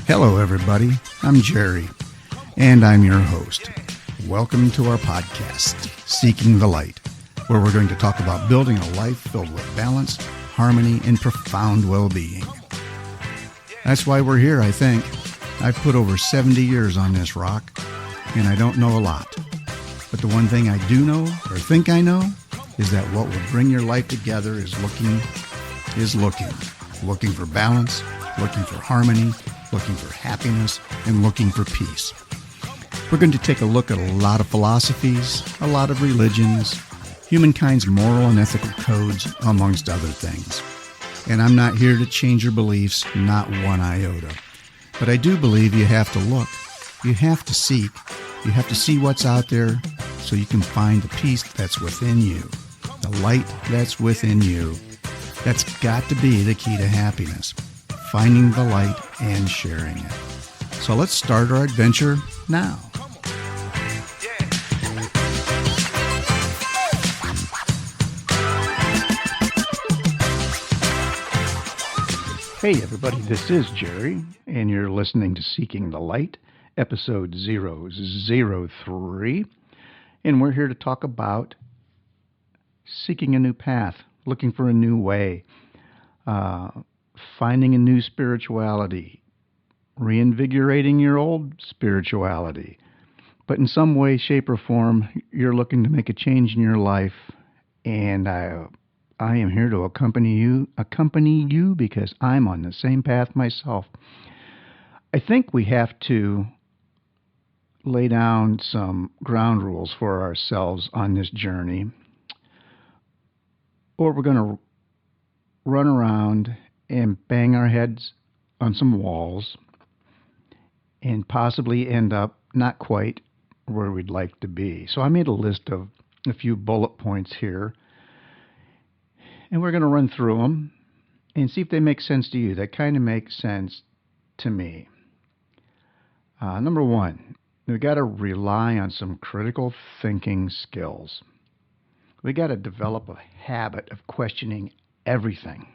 Hello, everybody. I'm Jerry, and I'm your host. Welcome to our podcast, Seeking the Light, where we're going to talk about building a life filled with balance, harmony, and profound well-being. That's why we're here, I think. I've put over 70 years on this rock, and I don't know a lot. But the one thing I do know, or think I know, is that what will bring your life together is looking for balance, looking for harmony, looking for happiness, and looking for peace. We're going to take a look at a lot of philosophies, a lot of religions, humankind's moral and ethical codes, amongst other things. And I'm not here to change your beliefs, not one iota. But I do believe you have to look, you have to seek, you have to see what's out there so you can find the peace that's within you, the light that's within you. That's got to be the key to happiness, finding the light and sharing it. So let's start our adventure now. Hey everybody, this is Jerry, and you're listening to Seeking the Light, episode 003, and we're here to talk about seeking a new path, looking for a new way, finding a new spirituality, reinvigorating your old spirituality. But in some way, shape, or form, you're looking to make a change in your life, and I am here to accompany you because I'm on the same path myself. I think we have to lay down some ground rules for ourselves on this journey, or we're going to run around and bang our heads on some walls and possibly end up not quite where we'd like to be. So I made a list of a few bullet points here, and we're going to run through them and see if they make sense to you. They kind of make sense to me. Number one, we've got to rely on some critical thinking skills. We got to develop a habit of questioning everything.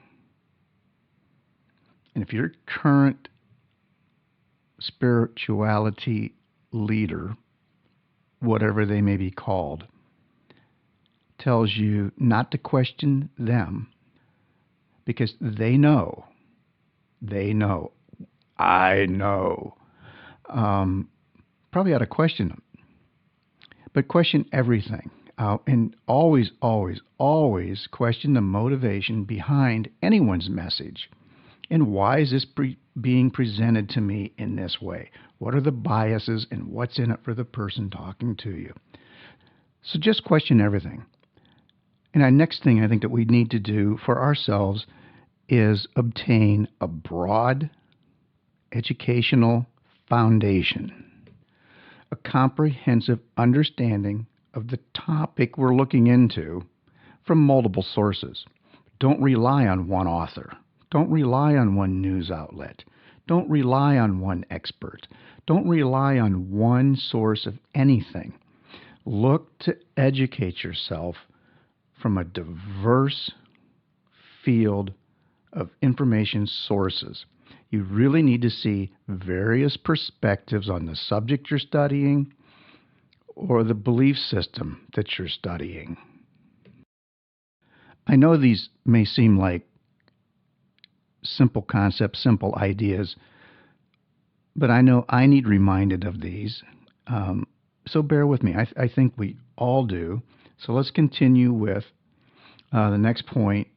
And if your current spirituality leader, whatever they may be called, tells you not to question them because they know, I know, probably ought to question them. But question everything. And always question the motivation behind anyone's message. And why is this being presented to me in this way? What are the biases and what's in it for the person talking to you? So just question everything. And our next thing I think that we need to do for ourselves is obtain a broad educational foundation, a comprehensive understanding of the topic we're looking into from multiple sources. Don't rely on one author. Don't rely on one news outlet. Don't rely on one expert. Don't rely on one source of anything. Look to educate yourself from a diverse field of information sources. You really need to see various perspectives on the subject you're studying or the belief system that you're studying. I know these may seem like simple concepts, simple ideas, but I know I need reminded of these. So bear with me. I think we all do. So let's continue with the next point,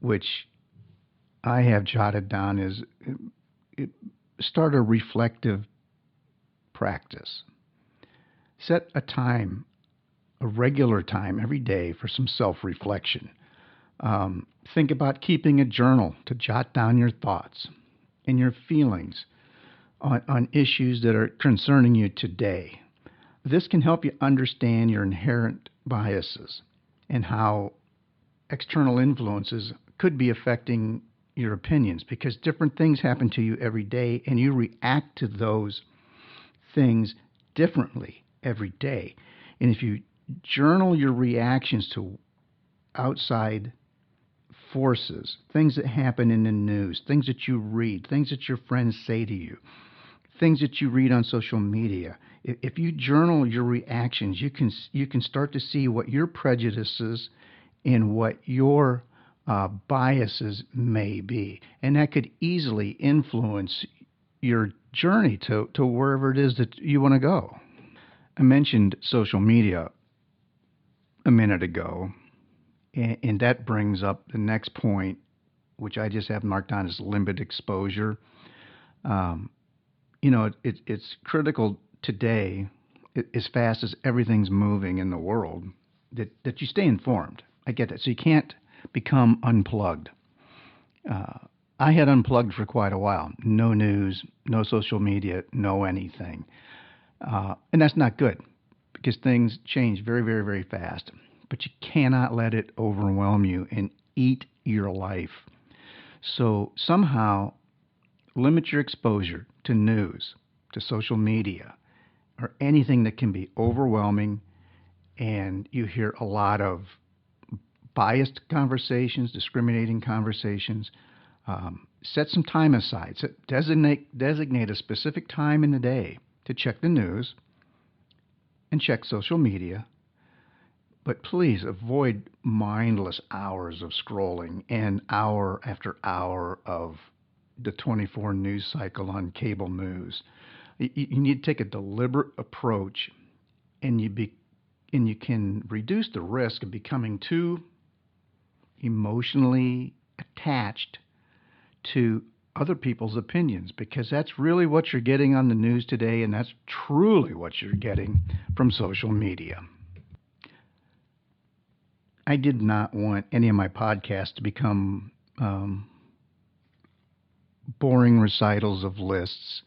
which I have jotted down is start a reflective practice. Set a time, a regular time every day for some self-reflection. Think about keeping a journal to jot down your thoughts and your feelings on issues that are concerning you today. This can help you understand your inherent biases and how external influences could be affecting your opinions, because different things happen to you every day and you react to those things differently every day. And if you journal your reactions to outside forces, things that happen in the news, things that you read, things that your friends say to you, things that you read on social media. If you journal your reactions, you can start to see what your prejudices and what your biases may be, and that could easily influence your journey to wherever it is that you want to go. I mentioned social media a minute ago, and that brings up the next point, which I just have marked on as limit exposure. Um, it's critical today, as fast as everything's moving in the world, that you stay informed. I get that. So you can't become unplugged. Uh, I had unplugged for quite a while. No news, no social media, no anything. And that's not good because things change very, very, very fast. But you cannot let it overwhelm you and eat your life. So somehow limit your exposure to news, to social media, or anything that can be overwhelming, and you hear a lot of biased conversations, discriminating conversations. Set some time aside. Designate a specific time in the day to check the news and check social media. But please avoid mindless hours of scrolling and hour after hour of the 24 news cycle on cable news. You need to take a deliberate approach, and you can reduce the risk of becoming too emotionally attached to other people's opinions, because that's really what you're getting on the news today, and that's truly what you're getting from social media. I did not want any of my podcasts to become boring recitals of lists,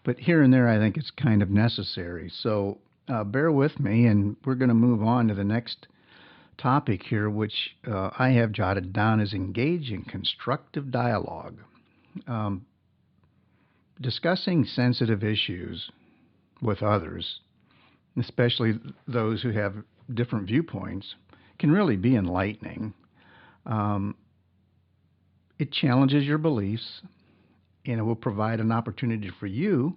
but here and there I think it's kind of necessary. So bear with me, and we're going to move on to the next topic here, which I have jotted down as engage in constructive dialogue. Discussing sensitive issues with others, especially those who have different viewpoints, can really be enlightening. Um, it challenges your beliefs, and it will provide an opportunity for you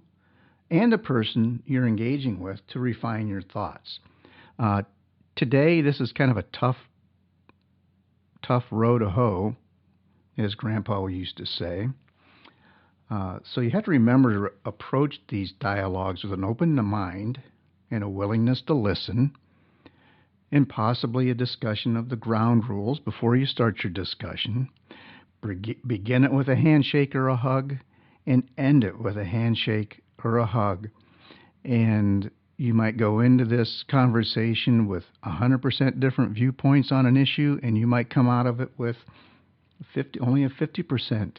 and the person you're engaging with to refine your thoughts. Uh, Today, this is kind of a tough row to hoe, as Grandpa used to say. So you have to remember to approach these dialogues with an open mind and a willingness to listen, and possibly a discussion of the ground rules before you start your discussion. Begin it with a handshake or a hug, and end it with a handshake or a hug. And you might go into this conversation with 100% different viewpoints on an issue, and you might come out of it with only a 50%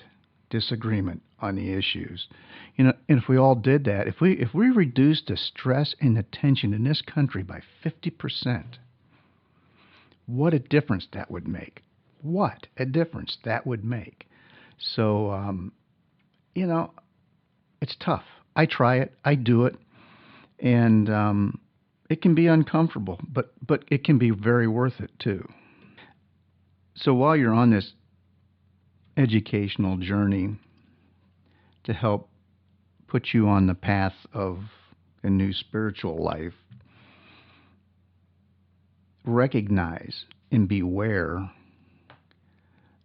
disagreement on the issues. And if we all did that, if we reduced the stress and the tension in this country by 50%, what a difference that would make. What a difference that would make. So, it's tough. I try it. I do it. And it can be uncomfortable, but it can be very worth it too. So while you're on this educational journey to help put you on the path of a new spiritual life, recognize and beware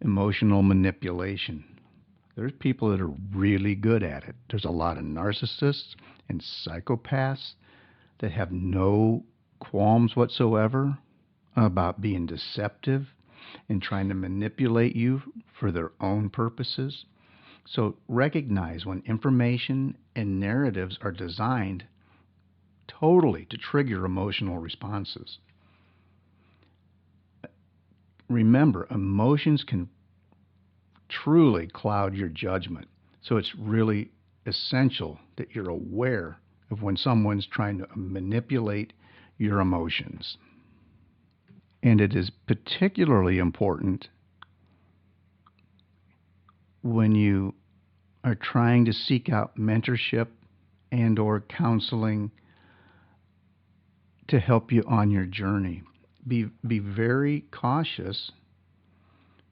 emotional manipulation. There's people that are really good at it. There's a lot of narcissists and psychopaths that have no qualms whatsoever about being deceptive and trying to manipulate you for their own purposes. So recognize when information and narratives are designed totally to trigger emotional responses. Remember, emotions can truly cloud your judgment. So it's really essential that you're aware of when someone's trying to manipulate your emotions. And it is particularly important when you are trying to seek out mentorship and or counseling to help you on your journey. Be very cautious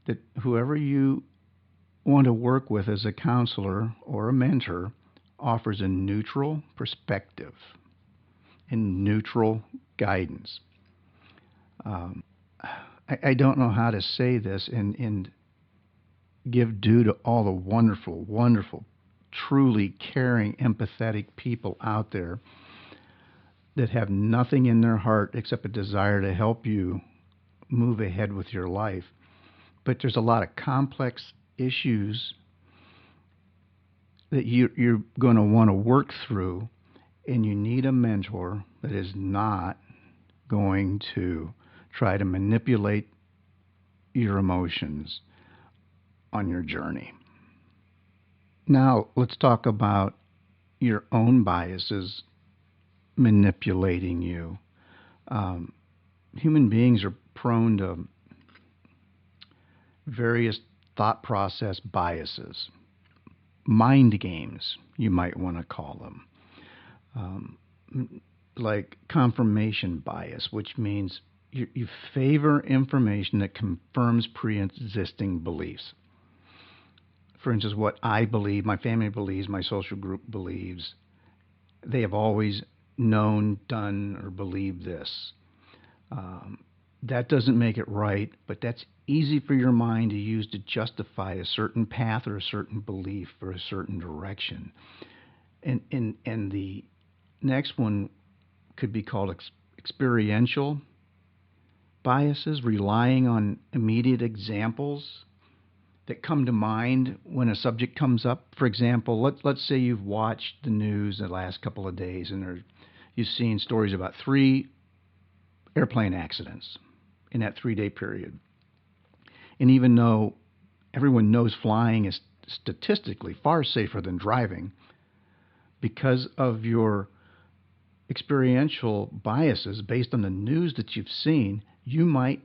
that whoever you want to work with as a counselor or a mentor offers a neutral perspective and neutral guidance. I don't know how to say this and give due to all the wonderful, wonderful, truly caring, empathetic people out there that have nothing in their heart except a desire to help you move ahead with your life. But there's a lot of complex issues that you're going to want to work through, and you need a mentor that is not going to try to manipulate your emotions on your journey. Now, let's talk about your own biases manipulating you. Human beings are prone to various thought process biases, mind games, you might want to call them, like confirmation bias, which means you favor information that confirms pre-existing beliefs. For instance, what I believe, my family believes, my social group believes, they have always known, done, or believed this. That doesn't make it right, but that's easy for your mind to use to justify a certain path or a certain belief or a certain direction. And the next one could be called experiential biases, relying on immediate examples that come to mind when a subject comes up. For example, let's say you've watched the news the last couple of days and you've seen stories about 3 airplane accidents in that 3-day period. And even though everyone knows flying is statistically far safer than driving, because of your experiential biases based on the news that you've seen, you might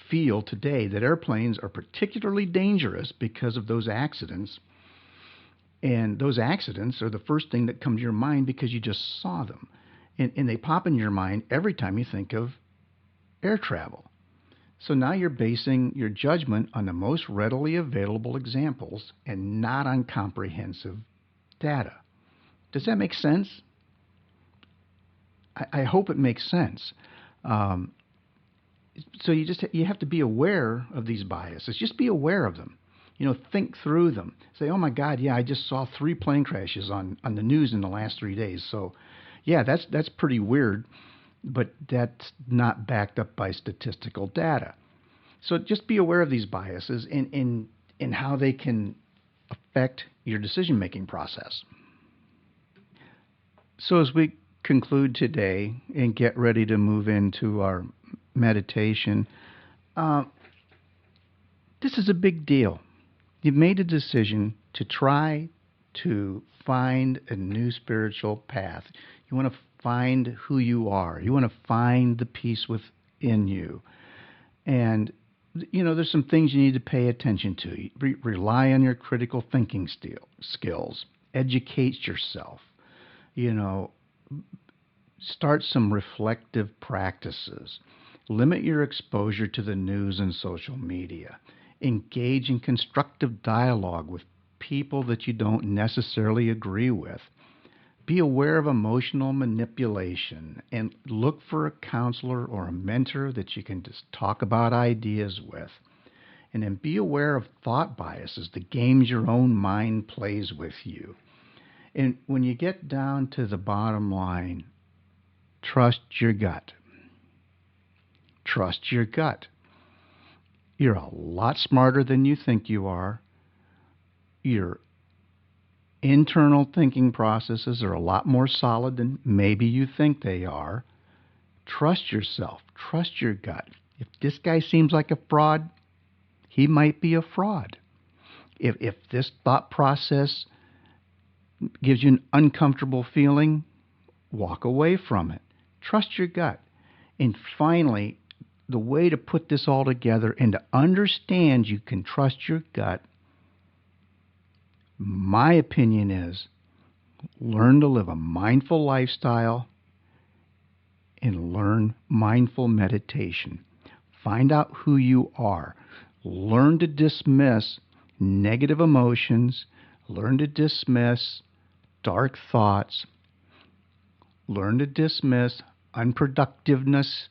feel today that airplanes are particularly dangerous because of those accidents. And those accidents are the first thing that come to your mind because you just saw them. And they pop in your mind every time you think of air travel. So now you're basing your judgment on the most readily available examples and not on comprehensive data. Does that make sense? I hope it makes sense. So you have to be aware of these biases. Just be aware of them. Think through them. Say, oh my God, yeah, I just saw 3 plane crashes on the news in the last 3 days. So, yeah, that's pretty weird, but that's not backed up by statistical data. So just be aware of these biases and how they can affect your decision-making process. So as we conclude today and get ready to move into our meditation, this is a big deal. You've made a decision to try to find a new spiritual path. You want to find who you are. You want to find the peace within you. And, there's some things you need to pay attention to. Rely on your critical thinking skills. Educate yourself. Start some reflective practices. Limit your exposure to the news and social media. Engage in constructive dialogue with people that you don't necessarily agree with. Be aware of emotional manipulation and look for a counselor or a mentor that you can just talk about ideas with. And then be aware of thought biases, the games your own mind plays with you. And when you get down to the bottom line, trust your gut. Trust your gut. You're a lot smarter than you think you are. Your internal thinking processes are a lot more solid than maybe you think they are. Trust yourself. Trust your gut. If this guy seems like a fraud, he might be a fraud. If this thought process gives you an uncomfortable feeling, walk away from it. Trust your gut. And finally, the way to put this all together and to understand you can trust your gut, my opinion is learn to live a mindful lifestyle and learn mindful meditation. Find out who you are. Learn to dismiss negative emotions. Learn to dismiss dark thoughts. Learn to dismiss unproductiveness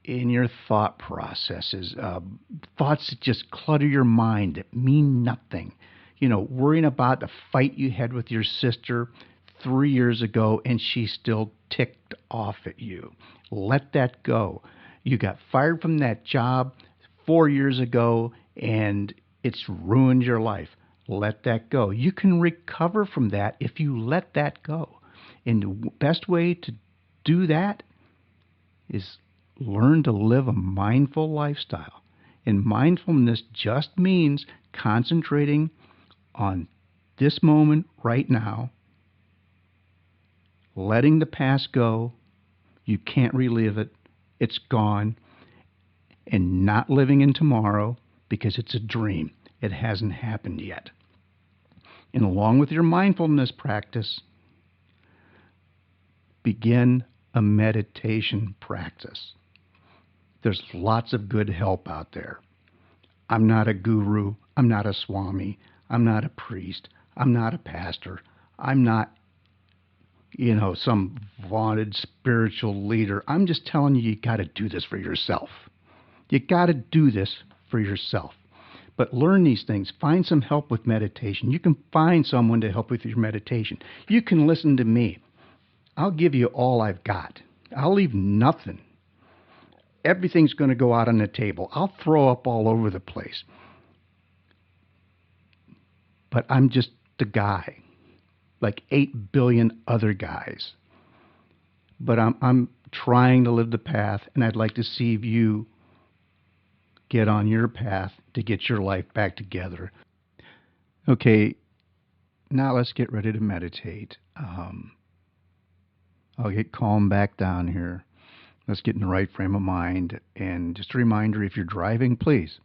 in your thought processes. Thoughts that just clutter your mind, that mean nothing. Worrying about the fight you had with your sister 3 years ago and she's still ticked off at you. Let that go. You got fired from that job 4 years ago and it's ruined your life. Let that go. You can recover from that if you let that go. And the best way to do that is learn to live a mindful lifestyle. And mindfulness just means concentrating on this moment right now, letting the past go. You can't relive it. It's gone. And not living in tomorrow because it's a dream. It hasn't happened yet. And along with your mindfulness practice, begin a meditation practice. There's lots of good help out there. I'm not a guru. I'm not a swami. I'm not a priest. I'm not a pastor. I'm not, some vaunted spiritual leader. I'm just telling you got to do this for yourself. You got to do this for yourself. But learn these things. Find some help with meditation. You can find someone to help with your meditation. You can listen to me. I'll give you all I've got. I'll leave nothing. Everything's going to go out on the table. I'll throw up all over the place. But I'm just the guy, like 8 billion other guys. But I'm trying to live the path, and I'd like to see you get on your path to get your life back together. Okay, now let's get ready to meditate. I'll get calm back down here. Let's get in the right frame of mind. And just a reminder, if you're driving, please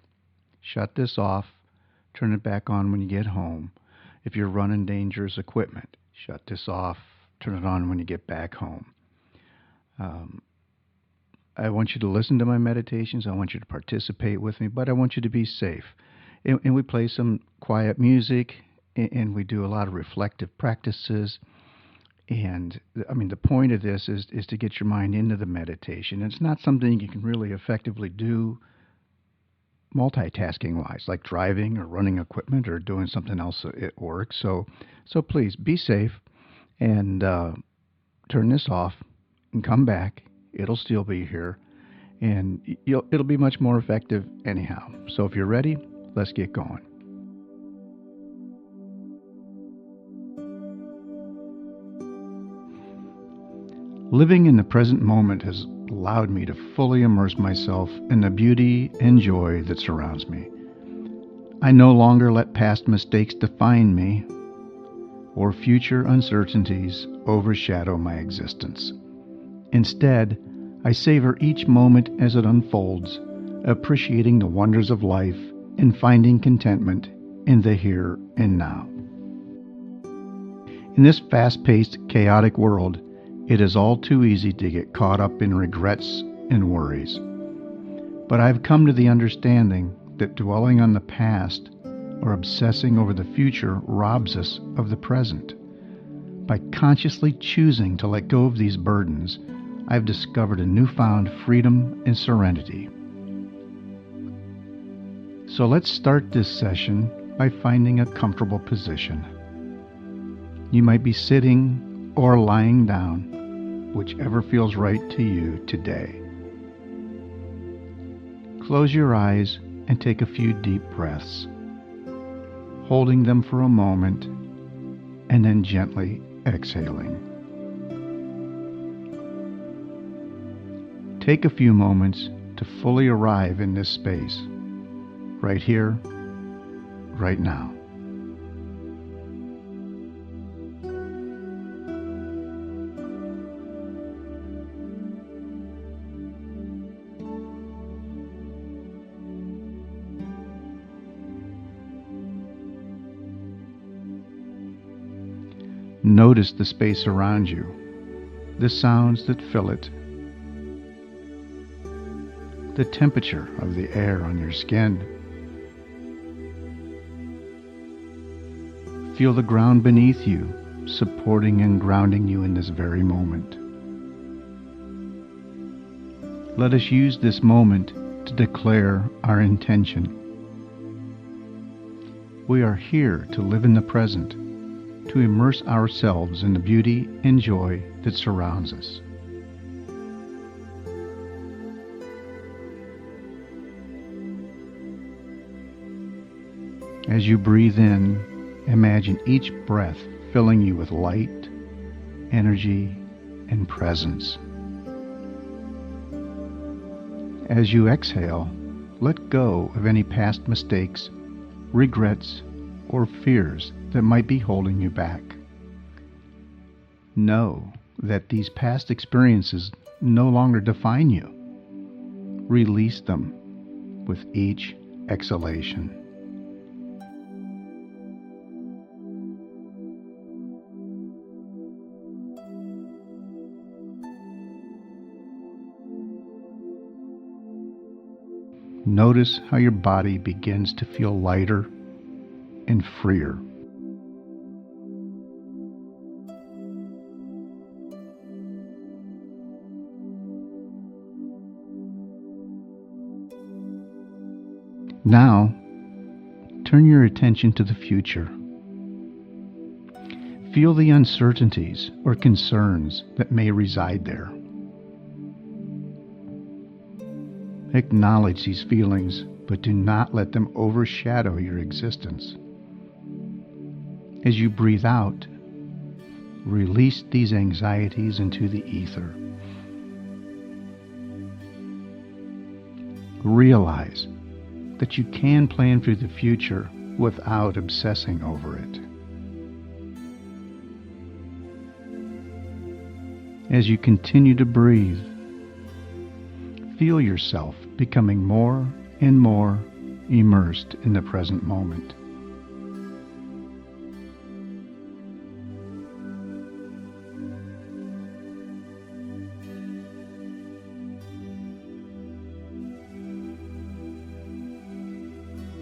shut this off. Turn it back on when you get home. If you're running dangerous equipment, shut this off. Turn it on when you get back home. I want you to listen to my meditations. I want you to participate with me, but I want you to be safe. And we play some quiet music, and we do a lot of reflective practices. And the point of this is to get your mind into the meditation. It's not something you can really effectively do multitasking-wise, like driving or running equipment or doing something else at work. So please be safe and turn this off and come back. It'll still be here, and it'll be much more effective anyhow. So if you're ready, let's get going. Living in the present moment has allowed me to fully immerse myself in the beauty and joy that surrounds me. I no longer let past mistakes define me or future uncertainties overshadow my existence. Instead, I savor each moment as it unfolds, appreciating the wonders of life and finding contentment in the here and now. In this fast-paced, chaotic world, it is all too easy to get caught up in regrets and worries. But I've come to the understanding that dwelling on the past or obsessing over the future robs us of the present. By consciously choosing to let go of these burdens, I've discovered a newfound freedom and serenity. So let's start this session by finding a comfortable position. You might be sitting or lying down, whichever feels right to you today. Close your eyes and take a few deep breaths, holding them for a moment and then gently exhaling. Take a few moments to fully arrive in this space, right here, right now. Notice the space around you, the sounds that fill it, the temperature of the air on your skin, Feel the ground beneath you, supporting and grounding you in this very moment. Let us use this moment to declare our intention. We are here to live in the present, to immerse ourselves in the beauty and joy that surrounds us. As you breathe in, imagine each breath filling you with light, energy, and presence. As you exhale, let go of any past mistakes, regrets, or fears that might be holding you back. Know that these past experiences no longer define you. Release them with each exhalation. Notice how your body begins to feel lighter and freer. Now, turn your attention to the future. Feel the uncertainties or concerns that may reside there. Acknowledge these feelings, but do not let them overshadow your existence. As you breathe out, release these anxieties into the ether. Realize that you can plan for the future without obsessing over it. As you continue to breathe, feel yourself becoming more and more immersed in the present moment.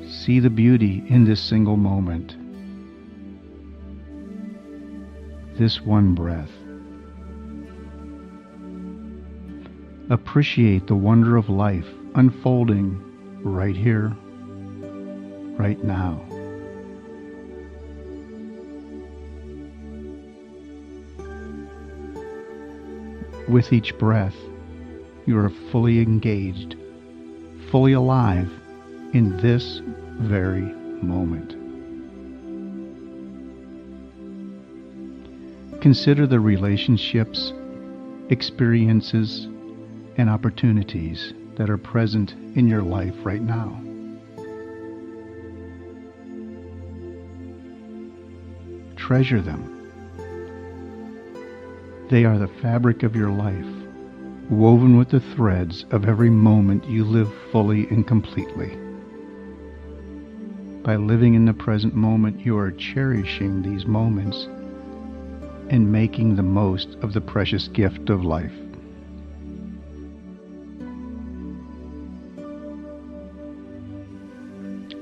See the beauty in this single moment, this one breath. Appreciate the wonder of life unfolding right here, right now. With each breath, you are fully engaged, fully alive in this very moment. Consider the relationships, experiences, and opportunities that are present in your life right now. Treasure them. They are the fabric of your life, woven with the threads of every moment you live fully and completely. By living in the present moment, you are cherishing these moments and making the most of the precious gift of life.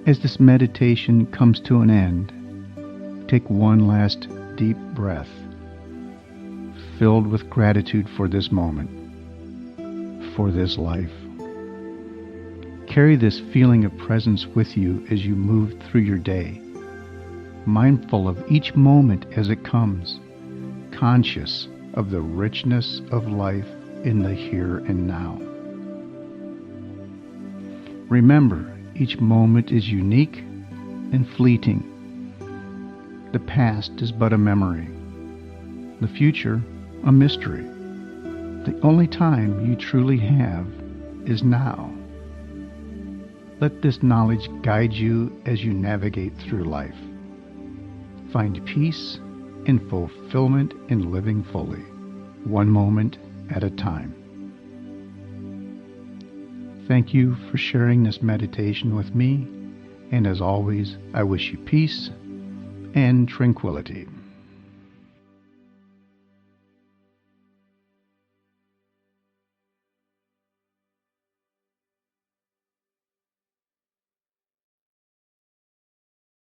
As this meditation comes to an end, take one last deep breath, filled with gratitude for this moment, for this life. Carry this feeling of presence with you as you move through your day, mindful of each moment as it comes, conscious of the richness of life in the here and now. Remember, each moment is unique and fleeting. The past is but a memory, the future a mystery. The only time you truly have is now. Let this knowledge guide you as you navigate through life. Find peace and fulfillment in living fully, one moment at a time. Thank you for sharing this meditation with me, and as always, I wish you peace and tranquility.